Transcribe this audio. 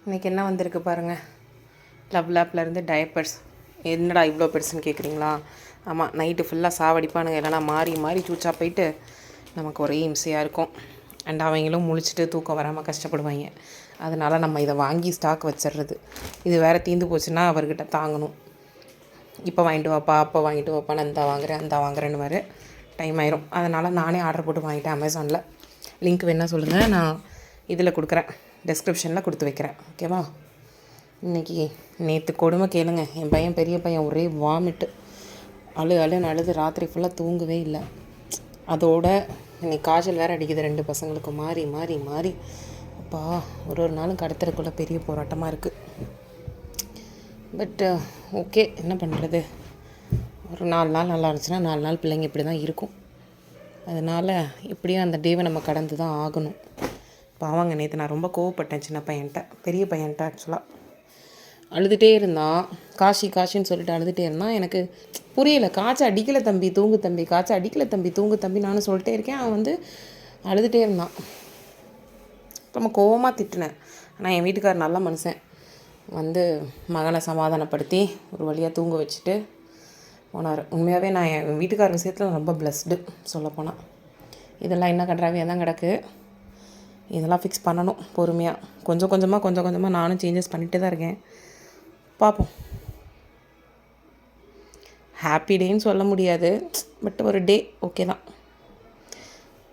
இன்றைக்கி என்ன வந்திருக்கு பாருங்கள். லவ் லேப்லேருந்து டயப்பர்ஸ். என்னடா இவ்வளோ பெருசுன்னு கேட்குறீங்களா? ஆமாம், நைட்டு ஃபுல்லாக சாவடிப்பானுங்க. இல்லைனா மாறி மாறி சூச்சா போயிட்டு நமக்கு ஒரே இம்சையாக இருக்கும். அண்ட் அவங்களும் முழிச்சிட்டு தூக்கம் வராமல் கஷ்டப்படுவாங்க. அதனால் நம்ம இதை வாங்கி ஸ்டாக் வச்சிடுறது. இது வேறு தீர்ந்து போச்சுன்னா அவர்கிட்ட தாங்கணும். இப்போ வாங்கிட்டு வாப்பா, அப்போ வாங்கிட்டு வாப்பா, நான் இந்த வாங்குறேன் அந்த வாங்குறேன்னு வேறு டைம் ஆயிரும். அதனால் நானே ஆர்டர் போட்டு வாங்கிட்டேன் அமேசானில். லிங்க் வேணால் சொல்லுங்கள், நான் இதில் கொடுக்குறேன், டெஸ்கிரிப்ஷனில் கொடுத்து வைக்கிறேன். ஓகேவா? இன்றைக்கி நேற்று கொடுமை கேளுங்க. என் பையன், பெரிய பையன், ஒரே வாமிட்டு. அழுன்னு அழுது ராத்திரி ஃபுல்லாக தூங்கவே இல்லை. அதோட இன்றைக்கி காய்ச்சல் வேறு அடிக்குது 2 பசங்களுக்கும் மாறி மாறி மாறி. அப்பா, ஒரு நாளும் கடத்துறதுக்குள்ளே பெரிய போராட்டமாக இருக்குது. பட் ஓகே, என்ன பண்ணுறது? ஒரு 4 நாள் நல்லா இருந்துச்சுன்னா 4 நாள் பிள்ளைங்க இப்படி தான் இருக்கும். அதனால் இப்படியும் அந்த டேவை நம்ம கடந்து தான் ஆகணும். பாவங்க, நேற்று நான் ரொம்ப கோவப்பட்டேன் சின்ன பையன்கிட்ட, பெரிய பையன்கிட்ட. ஆக்சுவலாக அழுதுகிட்டே இருந்தான். காஷின்னு சொல்லிட்டு அழுதுகிட்டே இருந்தான். எனக்கு புரியலை. காய்ச்சல் அடிக்கலை தம்பி, தூங்கு தம்பி, காய்ச்சல் அடிக்கலை தம்பி, தூங்கு தம்பி, நானும் சொல்லிட்டே இருக்கேன். அவன் வந்து அழுதுகிட்டே இருந்தான். ரொம்ப கோவமாக திட்டினேன். ஆனால் என் வீட்டுக்கார் நல்ல மனுஷன், வந்து மகனை சமாதானப்படுத்தி ஒரு வழியாக தூங்க வச்சுட்டு போனார். உண்மையாகவே நான் என் வீட்டுக்கார விஷயத்தில் ரொம்ப பிளஸ்டு சொல்லப்போனால். இதெல்லாம் என்ன கன்றாவியாக தான் கிடக்கு. இதெல்லாம் ஃபிக்ஸ் பண்ணணும் பொறுமையாக. கொஞ்சம் கொஞ்சமாக நானும் சேஞ்சஸ் பண்ணிகிட்டே தான் இருக்கேன். பார்ப்போம். ஹாப்பி டேன்னு சொல்ல முடியாது, பட் ஒரு டே ஓகே தான்.